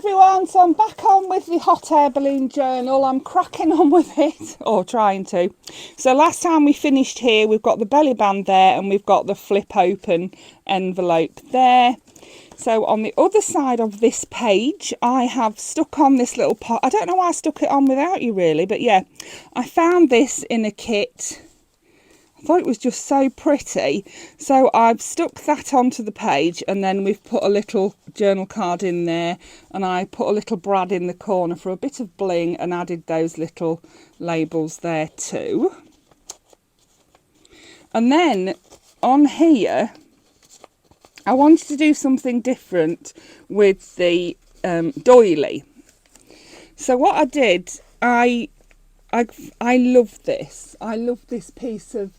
everyone, so I'm back on with the hot air balloon journal. I'm cracking on with it, or trying to. So last time we finished here, we've got the belly band there and we've got the flip open envelope there. So on the other side of this page, I have stuck on this little pot. I don't know why I stuck it on without you really, but yeah, I found this in a kit. I thought it was just so pretty, so I've stuck that onto the page, and then we've put a little journal card in there, and I put a little brad in the corner for a bit of bling and added those little labels there too. And then on here I wanted to do something different with the doily. So what I did, I love this. I love this piece of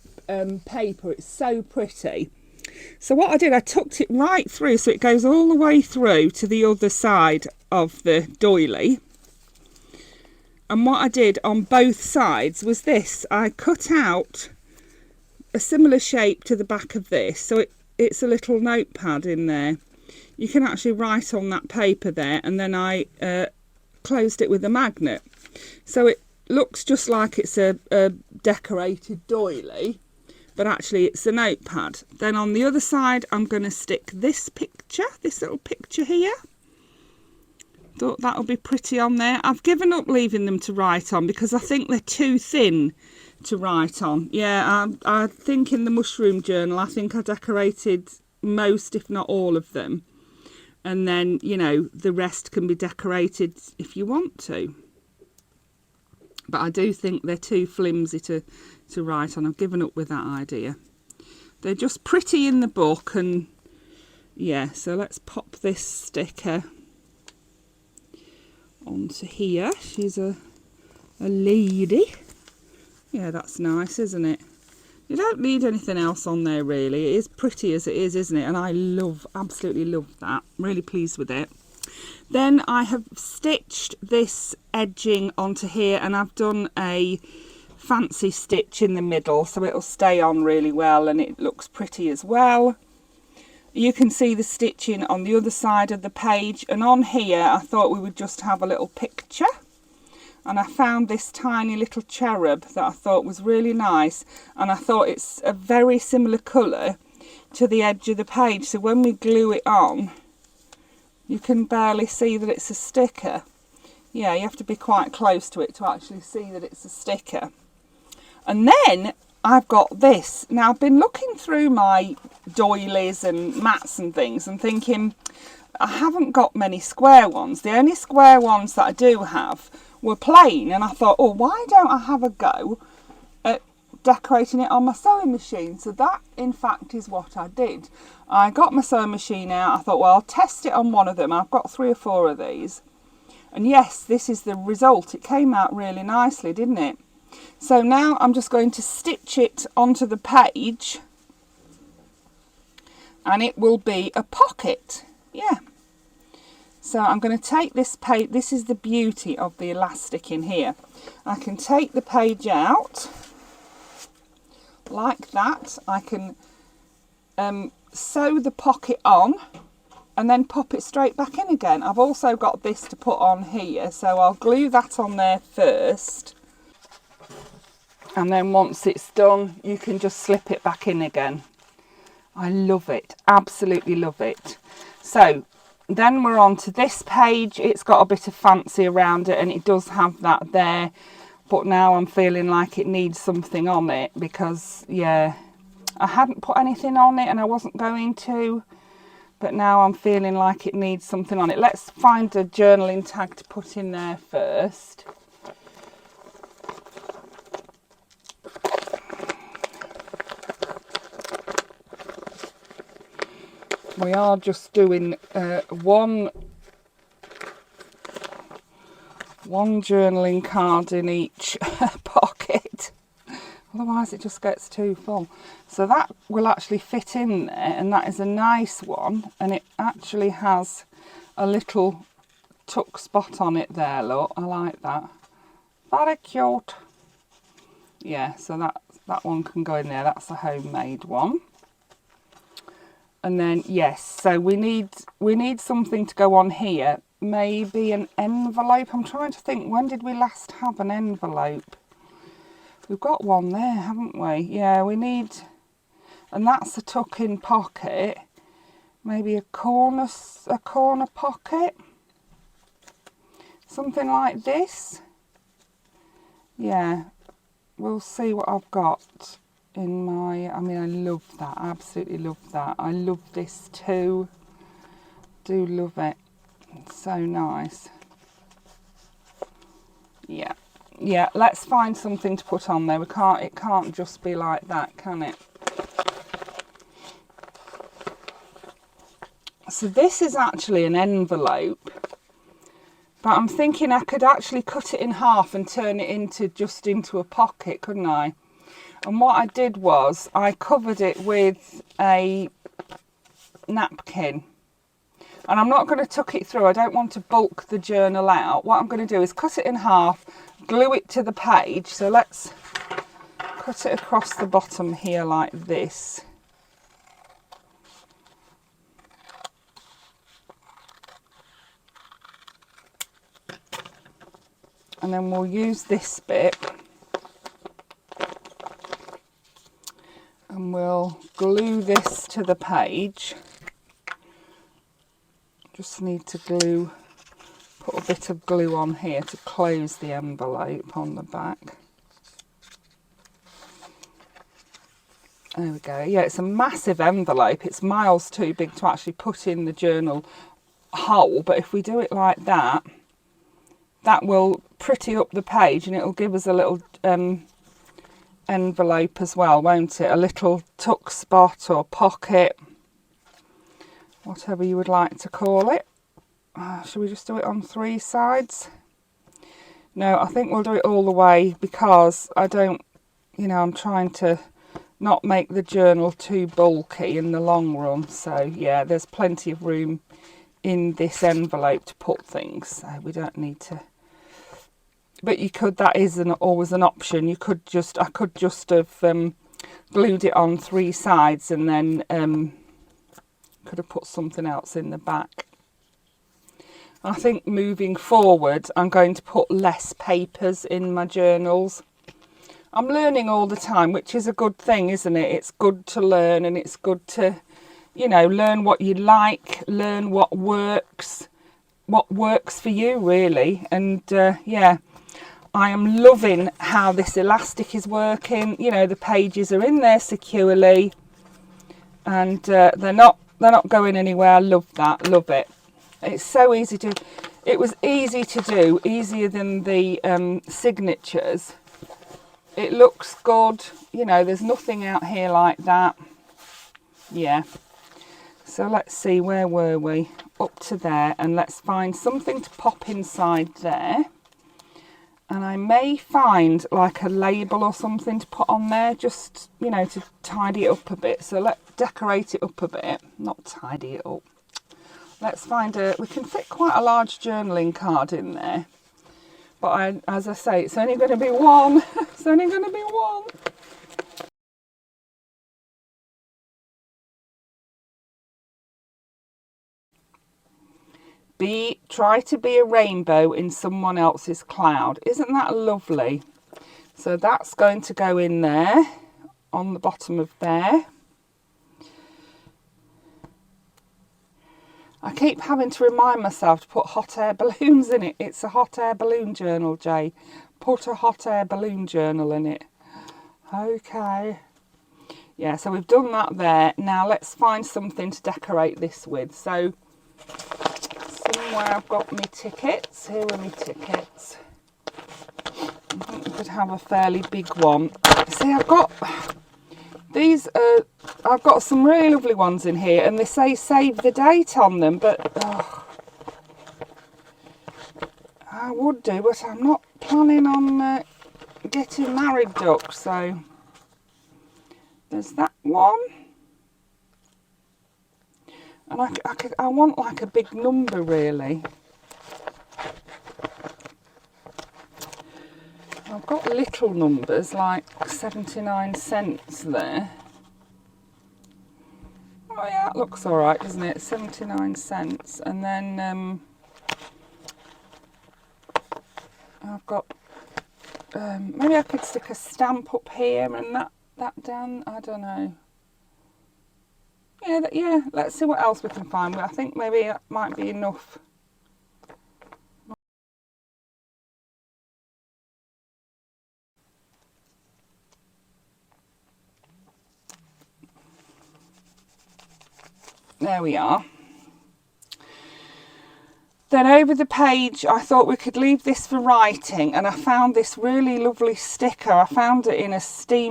paper. It's so pretty. So what I did, I tucked it right through so it goes all the way through to the other side of the doily. And what I did on both sides was this. I cut out a similar shape to the back of this, so it's a little notepad in there. You can actually write on that paper there, and then I closed it with a magnet. So it looks just like it's a decorated doily, but actually it's a notepad. Then on the other side I'm going to stick this picture, this little picture here. Thought that'll be pretty on there. I've given up leaving them to write on because I think they're too thin to write on. Yeah, I think in the mushroom journal I think I decorated most, if not all of them, and then, you know, the rest can be decorated if you want to. But I do think they're too flimsy to write on. I've given up with that idea. They're just pretty in the book, and yeah, so let's pop this sticker onto here. She's a lady. Yeah, that's nice, isn't it? You don't need anything else on there really. It is pretty as it is, isn't it? And I absolutely love that. I'm really pleased with it. Then I have stitched this edging onto here, and I've done a fancy stitch in the middle so it'll stay on really well and it looks pretty as well. You can see the stitching on the other side of the page, and on here I thought we would just have a little picture, and I found this tiny little cherub that I thought was really nice, and I thought it's a very similar colour to the edge of the page, so when we glue it on you can barely see that it's a sticker. Yeah, you have to be quite close to it to actually see that it's a sticker. And then I've got this. Now I've been looking through my doilies and mats and things and thinking I haven't got many square ones. The only square ones that I do have were plain, and I thought, oh, why don't I have a go at decorating it on my sewing machine? So that in fact is what I did. I got my sewing machine out. I thought, well, I'll test it on one of them. I've got 3 or 4 of these, and yes, this is the result. It came out really nicely, didn't it? So now I'm just going to stitch it onto the page, and it will be a pocket. Yeah. So I'm going to take this page. This is the beauty of the elastic in here. I can take the page out like that. I can sew the pocket on and then pop it straight back in again. I've also got this to put on here, so I'll glue that on there first, and then once it's done you can just slip it back in again. I love it, absolutely love it. So then we're on to this page. It's got a bit of fancy around it, and it does have that there, but now I'm feeling like it needs something on it because, yeah, I hadn't put anything on it and I wasn't going to, but now I'm feeling like it needs something on it. Let's find a journaling tag to put in there first. We are just doing one journaling card in each pocket, otherwise it just gets too full. So that will actually fit in there, and that is a nice one, and it actually has a little tuck spot on it there. Look, I like that, very cute. Yeah, so that one can go in there. That's a homemade one. And then, yes, so we need something to go on here maybe an envelope. I'm trying to think, when did we last have an envelope? We've got one there, haven't we? Yeah, we need, and that's a tuck-in pocket. Maybe a corner pocket. Something like this. Yeah, we'll see what I've got in my, I mean, I love that, I absolutely love that. I love this too, do love it, it's so nice. Yeah, yeah, let's find something to put on there. It can't just be like that, can it? So this is actually an envelope, but I'm thinking I could actually cut it in half and turn it into a pocket, couldn't I? And what I did was I covered it with a napkin. And I'm not going to tuck it through. I don't want to bulk the journal out. What I'm going to do is cut it in half, glue it to the page. So let's cut it across the bottom here like this. And then we'll use this bit. And we'll glue this to the page. Just need to put a bit of glue on here to close the envelope on the back. There we go. Yeah, it's a massive envelope. It's miles too big to actually put in the journal hole. But if we do it like that, that will pretty up the page and it'll give us a little envelope as well, won't it? A little tuck spot or pocket, whatever you would like to call it. Should we just do it on 3 sides? No, I think we'll do it all the way because I don't, you know, I'm trying to not make the journal too bulky in the long run. So yeah, there's plenty of room in this envelope to put things, so we don't need to. But you could, that is always an option. You could just, I could just have glued it on 3 sides and then could have put something else in the back. I think moving forward, I'm going to put less papers in my journals. I'm learning all the time, which is a good thing, isn't it? It's good to learn, and it's good to, you know, learn what you like, learn what works for you, really. And yeah, I am loving how this elastic is working. You know, the pages are in there securely, and they're not going anywhere. I love that, love it. It's so easy to, it was easy to do, easier than the signatures. It looks good, you know, there's nothing out here like that. Yeah. So let's see, where were we? Up to there, and let's find something to pop inside there. And I may find like a label or something to put on there, just, you know, to tidy it up a bit. So let's decorate it up a bit, not tidy it up. Let's find we can fit quite a large journaling card in there. But as I say, it's only going to be one. It's only going to be one. Try to be a rainbow in someone else's cloud. Isn't that lovely? So that's going to go in there on the bottom of there. I keep having to remind myself to put hot air balloons in it. It's a hot air balloon journal, Jay. Put a hot air balloon journal in it. Okay. Yeah, so we've done that there. Now let's find something to decorate this with. So somewhere I've got my tickets. Here are my tickets. I think we could have a fairly big one. See, I've got these, I've got some really lovely ones in here, and they say save the date on them, but I would do, but I'm not planning on getting married, duck. So there's that one, and I want like a big number, really. I've got little numbers like 79 cents there. Oh yeah, that looks all right, doesn't it? 79 cents. And then I've got, maybe I could stick a stamp up here and that down, I don't know. Yeah, let's see what else we can find. I think maybe that might be enough. There we are. Then over the page, I thought we could leave this for writing, and I found this really lovely sticker. I found it in a set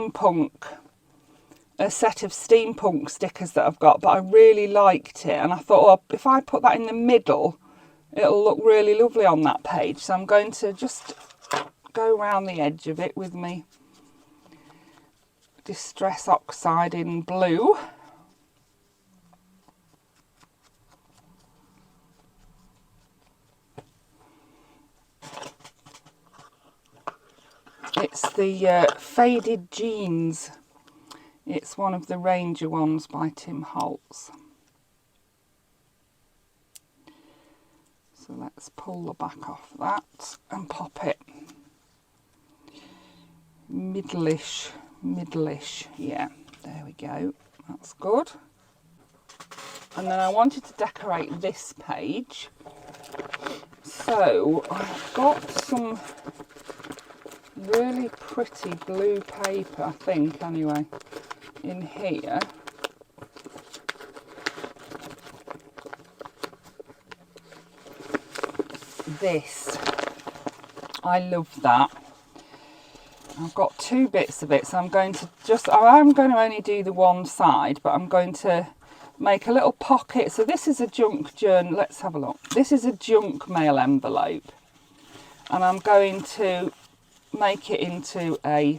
of steampunk stickers that I've got, but I really liked it, and I thought, oh, if I put that in the middle, it'll look really lovely on that page. So I'm going to just go around the edge of it with me Distress Oxide in blue. It's the Faded Jeans. It's one of the Ranger ones by Tim Holtz. So let's pull the back off that and pop it middleish, yeah, there we go, that's good. And then I wanted to decorate this page, so I've got some really pretty blue paper, I think anyway, in here. This, I love that. I've got 2 bits of it, so I'm going to only do the one side, but I'm going to make a little pocket. So this is a junk journal. Let's have a look. This is a junk mail envelope, and I'm going to make it into a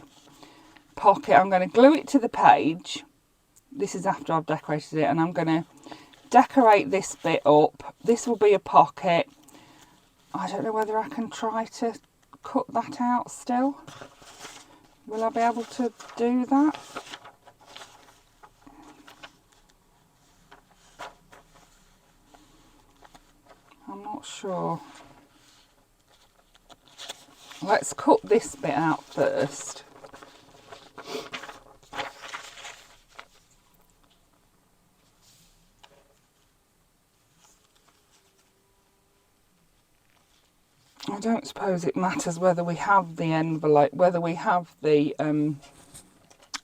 pocket. I'm going to glue it to the page. This is after I've decorated it, and I'm going to decorate this bit up. This will be a pocket. I don't know whether I can try to cut that out still. Will I be able to do that? I'm not sure. Let's cut this bit out first. I don't suppose it matters whether we have the envelope,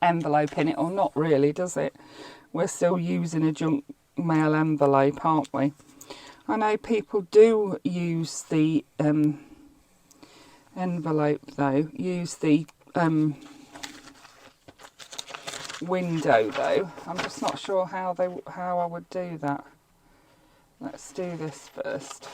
envelope in it or not, really, does it? We're still using a junk mail envelope, aren't we? I know people do use the envelope though, use the window though. I'm just not sure how I would do that. Let's do this first.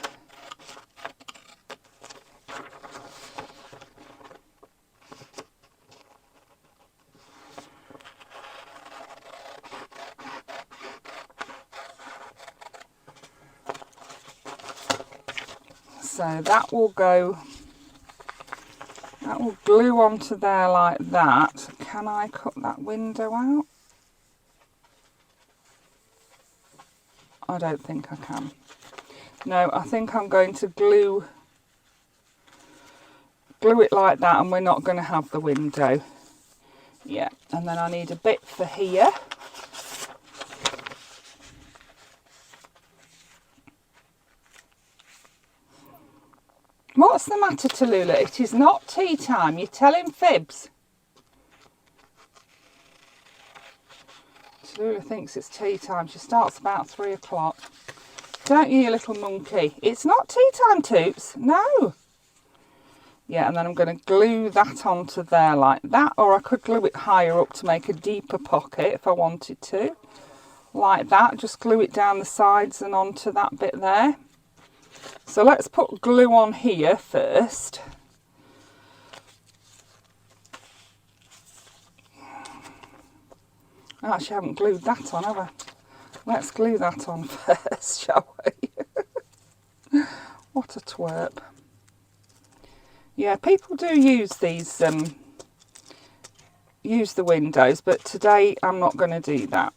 So that will glue onto there like that. Can I cut that window out? I don't think I can. No, I think I'm going to glue it like that, and we're not going to have the window. Yeah, and then I need a bit for here. What's the matter, Tallulah? It is not tea time. You're telling fibs. Tallulah thinks it's tea time. She starts about 3 o'clock. Don't you little monkey? It's not tea time, Toots. No. Yeah, and then I'm going to glue that onto there like that. Or I could glue it higher up to make a deeper pocket if I wanted to. Like that. Just glue it down the sides and onto that bit there. So let's put glue on here first. I actually haven't glued that on, have I? Let's glue that on first, shall we? What a twerp. Yeah, people do use these, use the windows, but today I'm not going to do that.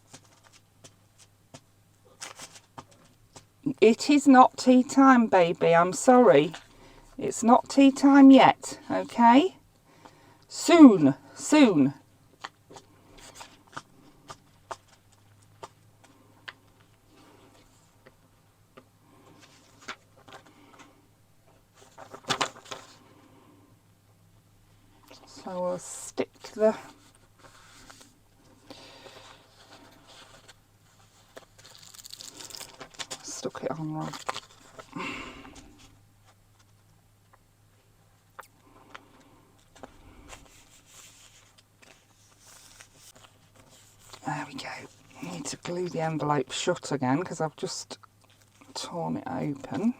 It is not tea time, baby. I'm sorry. It's not tea time yet, okay? Soon, soon. So we'll stick the stuck it on wrong. There we go. I need to glue the envelope shut again because I've just torn it open.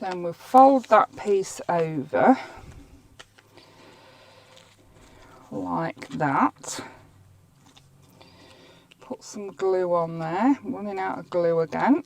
Then we'll fold that piece over like that. Put some glue on there. I'm running out of glue again.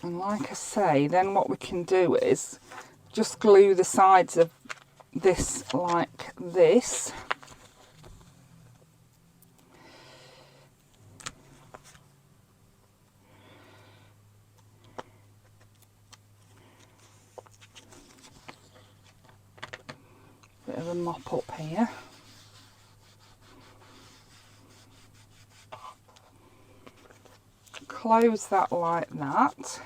And like I say, then what we can do is just glue the sides of this like this. Bit of a mop up here. Close that like that.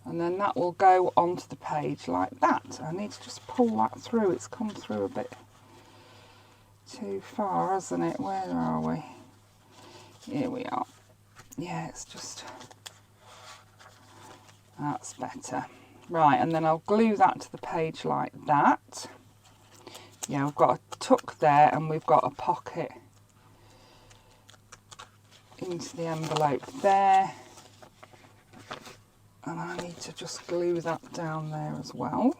And then that will go onto the page like that. I need to just pull that through. It's come through a bit too far, hasn't it? Where are we? Here we are. Yeah, it's just... That's better. Right, and then I'll glue that to the page like that. Yeah, we've got a tuck there and we've got a pocket into the envelope there. And I need to just glue that down there as well.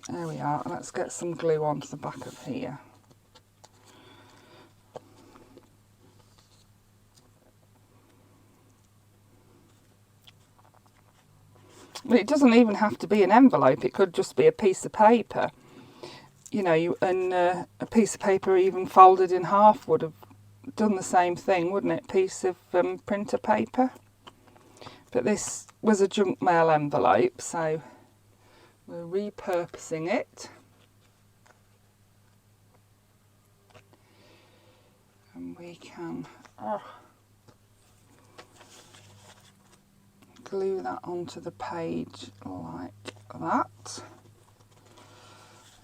There we are. Let's get some glue onto the back of here. Well, it doesn't even have to be an envelope. It could just be a piece of paper. You know, a piece of paper even folded in half would have done the same thing, wouldn't it? Piece of printer paper. But this was a junk mail envelope, so we're repurposing it. And we can glue that onto the page like that.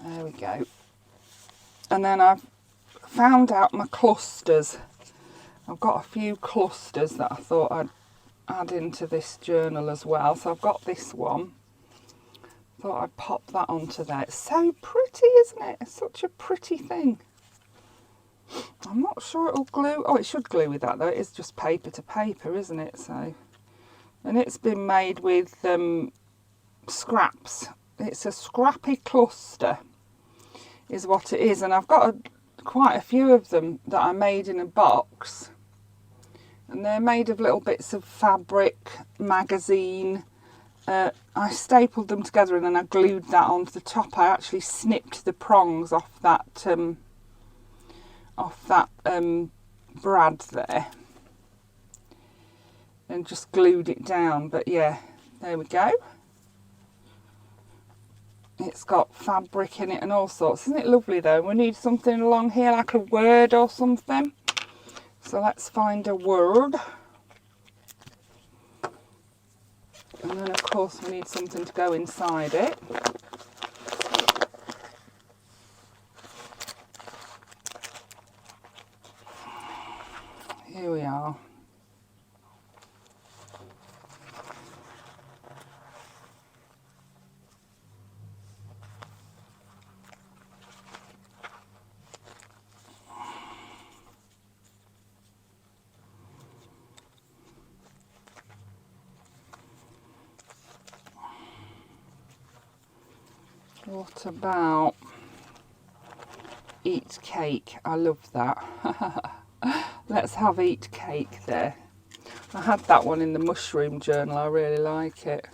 There we go. And then I've found out my clusters. I've got a few clusters that I thought I'd add into this journal as well. So I've got this one. Thought I'd pop that onto there. It's so pretty, isn't it? It's such a pretty thing. I'm not sure it'll glue. Oh, it should glue with that though. It is just paper to paper, isn't it? So, and it's been made with scraps. It's a scrappy cluster is what it is, and I've got quite a few of them that I made in a box, and they're made of little bits of fabric, magazine. I stapled them together and then I glued that onto the top. I actually snipped the prongs off that brad there and just glued it down. But yeah, there we go. It's got fabric in it and all sorts. Isn't it lovely though? We need something along here like a word or something. So let's find a word. And then of course we need something to go inside it. Here we are. What about eat cake? I love that. Let's have eat cake there. I had that one in the mushroom journal. I really like it.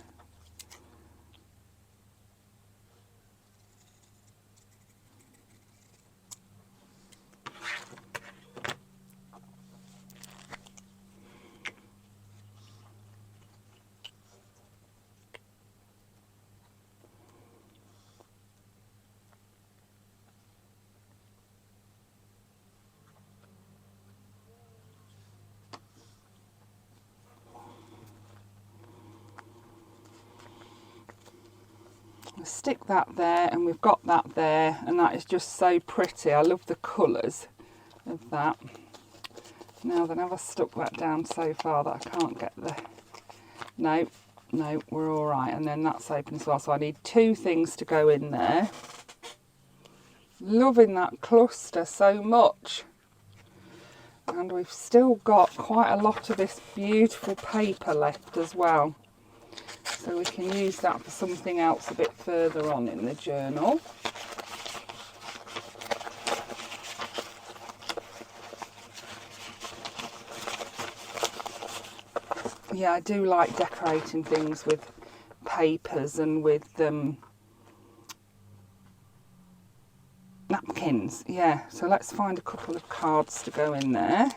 Stick that there, and we've got that there, and that is just so pretty. I love the colours of that. Now then, have I stuck that down so far that I can't get the... No, we're all right. And then that's open as well, so I need 2 things to go in there. Loving that cluster so much. And we've still got quite a lot of this beautiful paper left as well. So we can use that for something else a bit further on in the journal. Yeah, I do like decorating things with papers and with napkins. Yeah, so let's find a couple of cards to go in there.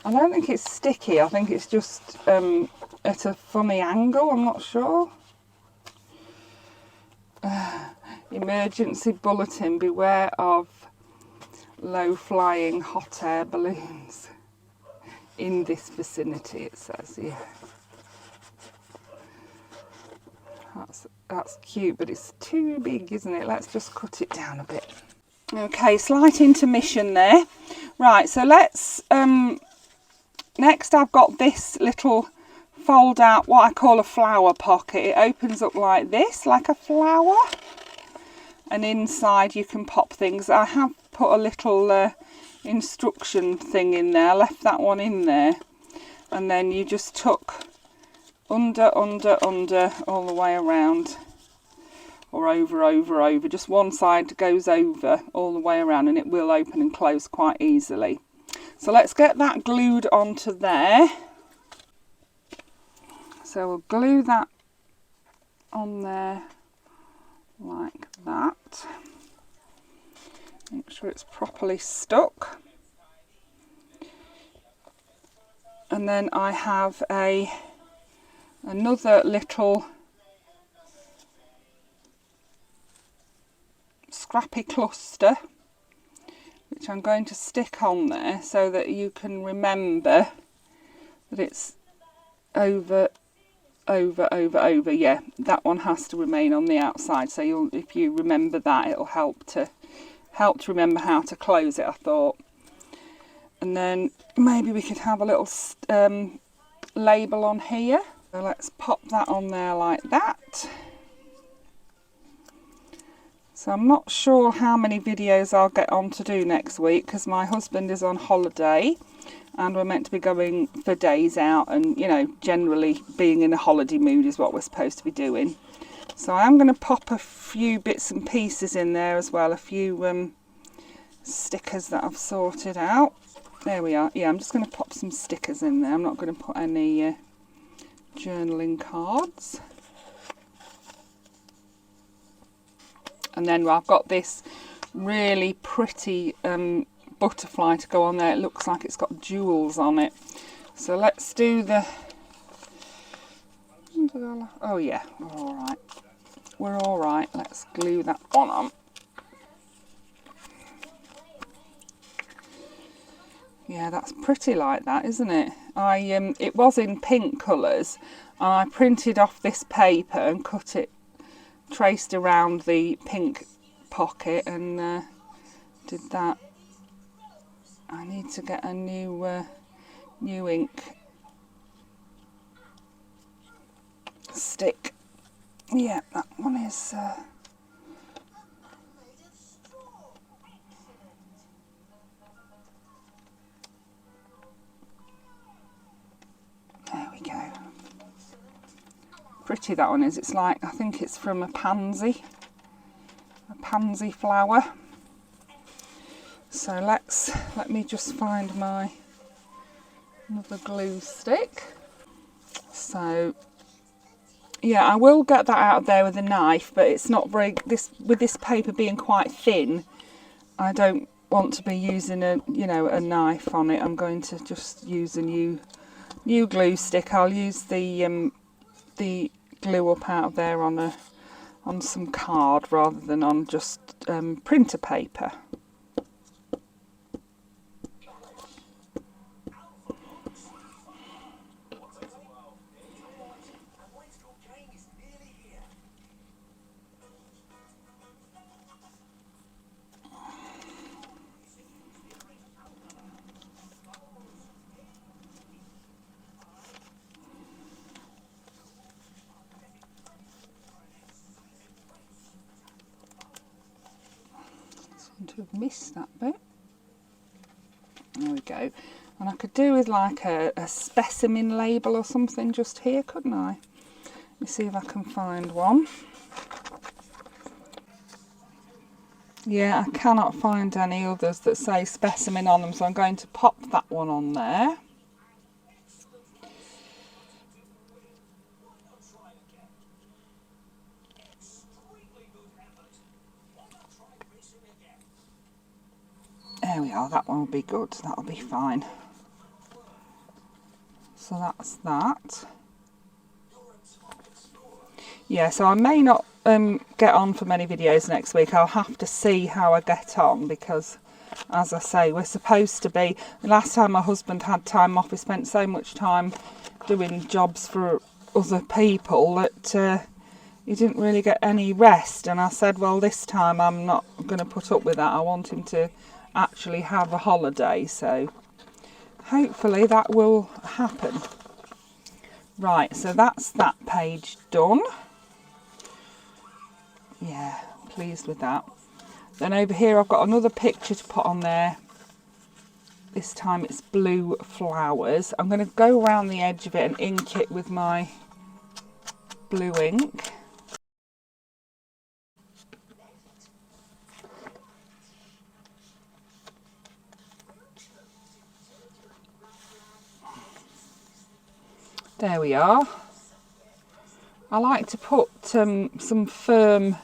I don't think it's sticky, I think it's just at a funny angle, I'm not sure. Emergency bulletin, beware of low-flying hot air balloons in this vicinity, it says, yeah. That's cute, but it's too big, isn't it? Let's just cut it down a bit. Okay, slight intermission there. Right, so let's... next I've got this little fold out, what I call a flower pocket. It opens up like this, like a flower. And inside you can pop things. I have put a little instruction thing in there, left that one in there. And then you just tuck under, all the way around. Or over. Just one side goes over all the way around, and it will open and close quite easily. So let's get that glued onto there. So we'll glue that on there like that. Make sure it's properly stuck. And then I have another little scrappy cluster, which I'm going to stick on there so that you can remember that it's over. Yeah, that one has to remain on the outside, so if you remember that, it'll help to remember how to close it, I thought. And then maybe we could have a little label on here. So let's pop that on there like that. So I'm not sure how many videos I'll get on to do next week, because my husband is on holiday and we're meant to be going for days out, and you know, generally being in a holiday mood is what we're supposed to be doing. So I am going to pop a few bits and pieces in there as well, a few stickers that I've sorted out. There we are. Yeah, I'm just going to pop some stickers in there. I'm not going to put any journaling cards. And then I've got this really pretty butterfly to go on there. It looks like it's got jewels on it. So let's do the... Oh yeah, we're all right. We're all right. Let's glue that one on. Yeah, that's pretty like that, isn't it? It was in pink colours, and I printed off this paper and cut it, traced around the pink pocket, and did that. I need to get a new ink stick. Yeah, that one is there we go. Pretty that one is. It's like, I think it's from a pansy flower. So let me just find my another glue stick. So yeah, I will get that out of there with a knife, but it's not very, with this paper being quite thin, I don't want to be using a knife on it. I'm going to just use a new glue stick. I'll use the glue up out of there on some card rather than on just printer paper. To have missed that bit. There we go. And I could do with like a specimen label or something just here, couldn't I? Let me see if I can find one. Yeah, I cannot find any others that say specimen on them, so I'm going to pop that one on there. There we are, that one will be good, that'll be fine. So that's that. Yeah, so I may not get on for many videos next week. I'll have to see how I get on because, as I say, we're supposed to be... The last time my husband had time off, he spent so much time doing jobs for other people that he didn't really get any rest. And I said, well, this time I'm not going to put up with that. I want him to actually have a holiday, so hopefully that will happen. Right, so that's that page done. Yeah, pleased with that. Then over here I've got another picture to put on there. This time it's blue flowers. I'm going to go around the edge of it and ink it with my blue ink. There we are. I like to put some firm,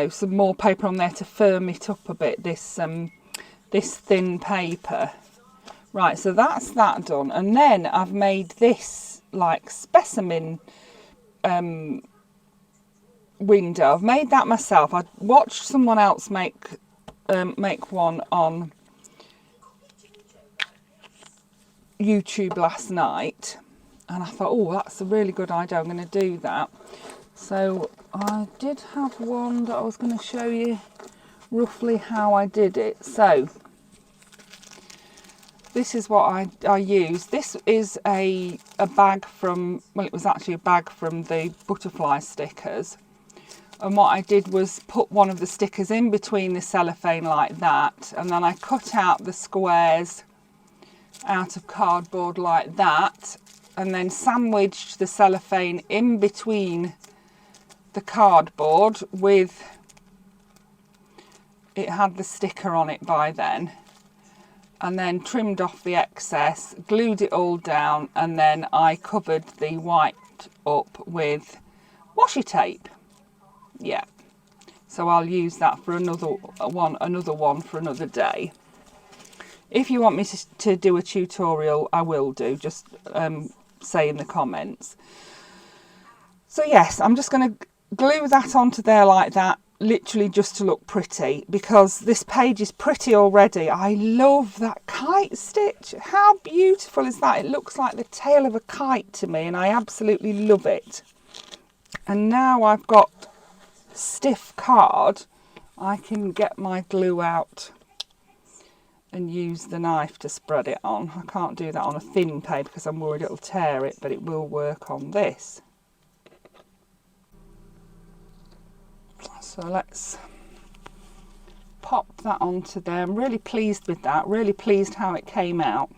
some more paper on there to firm it up a bit, this thin paper. Right, so that's that done. And then I've made this like specimen window. I've made that myself. I watched someone else make one on YouTube last night. And I thought, oh, that's a really good idea. I'm going to do that. So I did have one that I was going to show you roughly how I did it. So this is what I used. This is a bag from, well, it was actually a bag from the butterfly stickers. And what I did was put one of the stickers in between the cellophane like that. And then I cut out the squares out of cardboard like that. And then sandwiched the cellophane in between the cardboard with, it had the sticker on it by then, and then trimmed off the excess, glued it all down, and then I covered the white up with washi tape. Yeah, so I'll use that for another one for another day. If you want me to do a tutorial, I will do, just say in the comments. So yes, I'm just going to glue that onto there like that, literally just to look pretty, because this page is pretty already. I love that kite stitch. How beautiful is that? It looks like the tail of a kite to me, and I absolutely love it. And now I've got stiff card, I can get my glue out and use the knife to spread it on. I can't do that on a thin paper because I'm worried it'll tear it, but it will work on this. So let's pop that onto there. I'm really pleased with that, really pleased how it came out.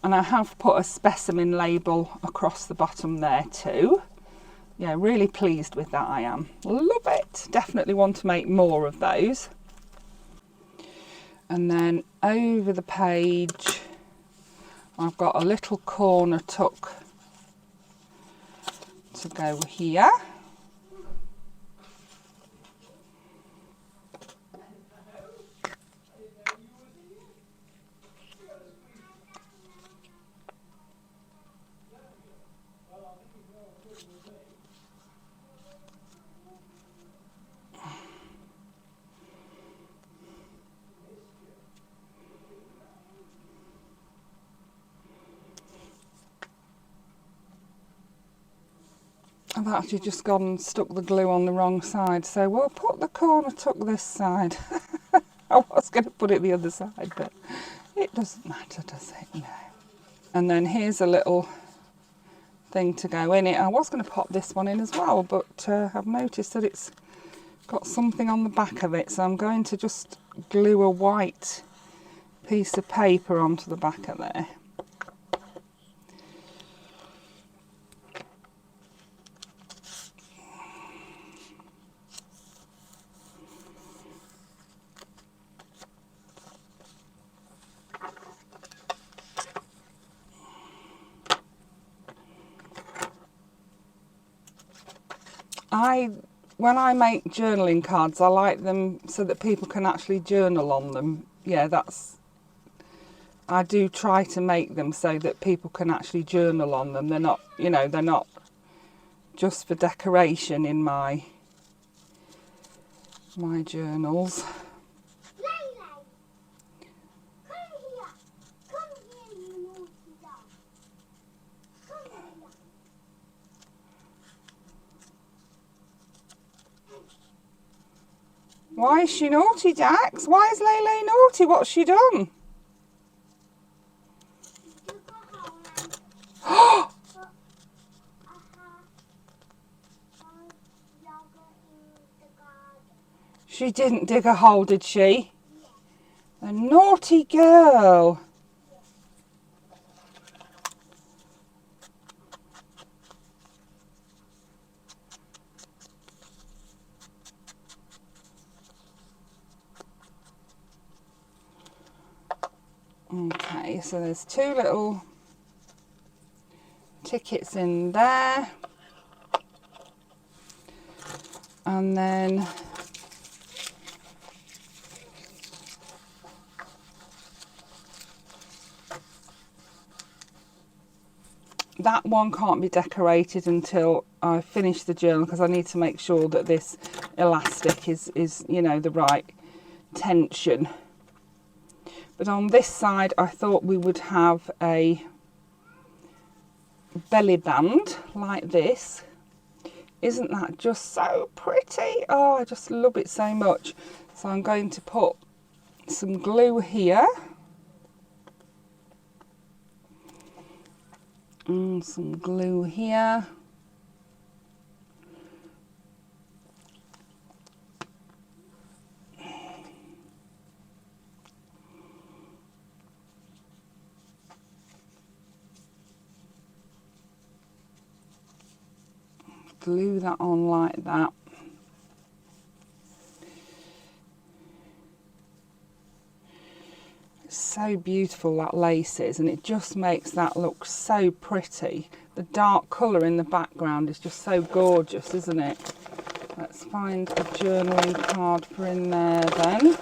And I have put a specimen label across the bottom there too. Yeah, really pleased with that I am. Love it. Definitely want to make more of those. And then over the page, I've got a little corner tuck to go here. I've actually just gone and stuck the glue on the wrong side, so we'll put the corner tuck this side. I was going to put it the other side, but it doesn't matter, does it? No. And then here's a little thing to go in it. I was going to pop this one in as well, but I've noticed that it's got something on the back of it, so I'm going to just glue a white piece of paper onto the back of there. When I make journaling cards, I like them so that people can actually journal on them. Yeah, I do try to make them so that people can actually journal on them. They're not, you know, they're not just for decoration in my journals. Why is she naughty, Dax? Why is Lele naughty? What's she done? She didn't dig a hole, did she? A naughty girl. Okay, so there's two little tickets in there. And then that one can't be decorated until I finish the journal, because I need to make sure that this elastic is you know, the right tension. But on this side, I thought we would have a belly band like this. Isn't that just so pretty? Oh, I just love it so much. So I'm going to put some glue here. And some glue here. Glue that on like that. It's so beautiful, that lace is, and it just makes that look so pretty. The dark colour in the background is just so gorgeous, isn't it? Let's find a journaling card for in there then.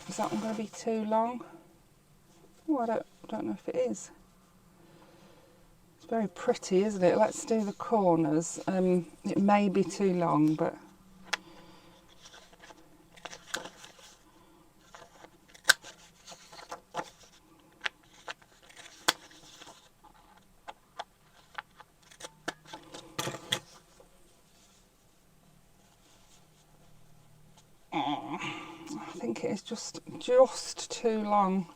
Is that one going to be too long? Oh, I don't know if it is. It's very pretty, isn't it? Let's do the corners. It may be too long, but just too long.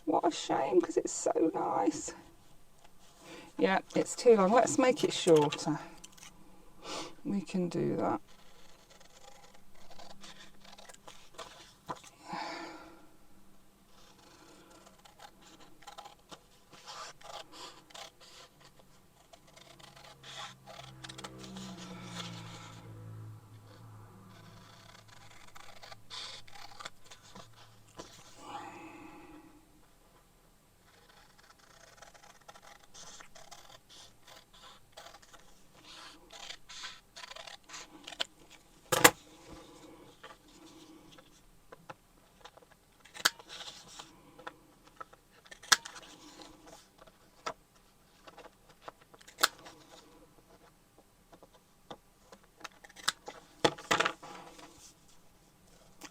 What a shame, because it's so nice. Yeah, it's too long. Let's make it shorter. We can do that.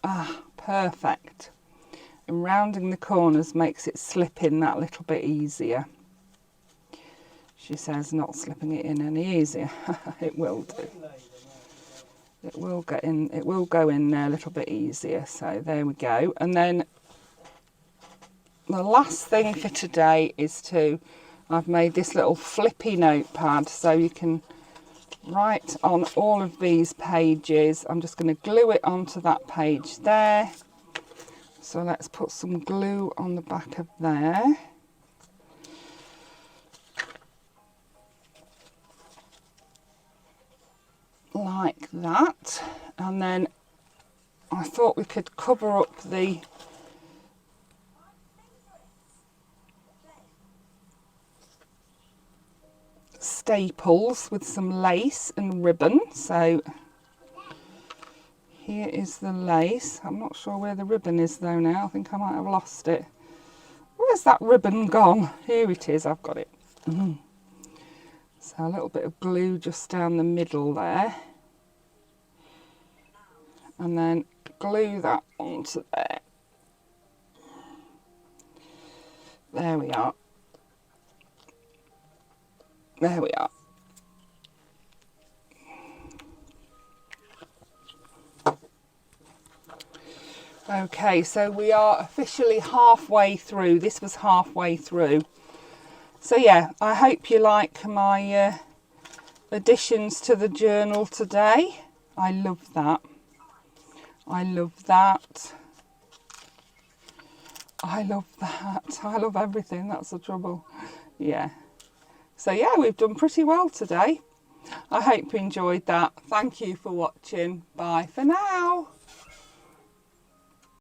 Ah, perfect. And rounding the corners makes it slip in that little bit easier. She says not slipping it in any easier. It will do. It will get in, it will go in there a little bit easier. So there we go. And then the last thing for today is I've made this little flippy notepad so you can write on all of these pages. I'm just going to glue it onto that page there. So let's put some glue on the back of there. Like that. And then I thought we could cover up the staples with some lace and ribbon. So here is the lace. I'm not sure where the ribbon is though now. I think I might have lost it. Where's that ribbon gone? Here it is, I've got it. So a little bit of glue just down the middle there. And then glue that onto there. There we are. There we are. Okay, so we are officially halfway through. This was halfway through. So yeah, I hope you like my additions to the journal today. I love that. I love that. I love that. I love everything. That's the trouble. Yeah. So yeah, we've done pretty well today. I hope you enjoyed that. Thank you for watching. Bye for now.